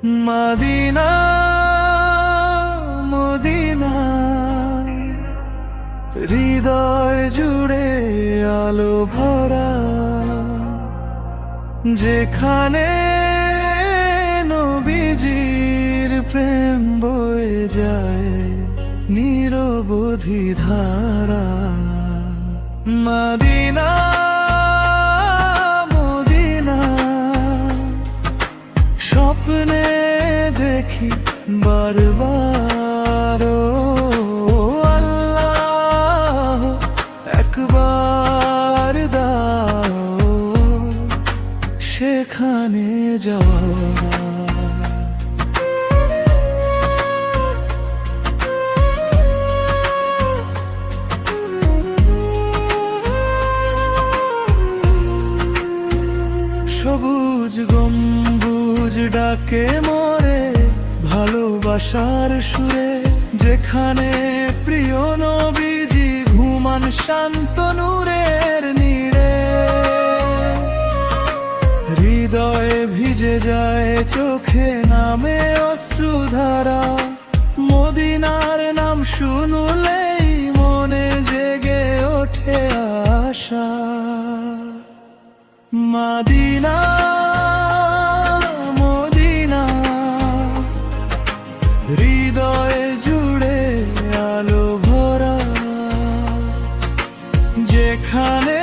Medina Medina হৃদয় জুড়ে আলো ভরা, যেখানে নবীজির প্রেম বয়ে যায় নিরবধি ধারা। মদিনা মদিনা স্বপ্নে দেখি বারবার, ও আল্লাহ একবার দাও সেখানে যাওয়া। সবুজ গম্বুজ ডাকে মোরে ভালোবাসার সুরে, যেখানে প্রিয় নবীজি ঘুমান শান্ত নূরের নীড়ে। হৃদয়ে ভিজে যায় চোখে নামে অশ্রুধারা, মদিনার নাম শুনলেই মনে জেগে ওঠে আশা। মদিনা মদিনা হৃদয়ে জুড়ে আলো ভরা, যেখানে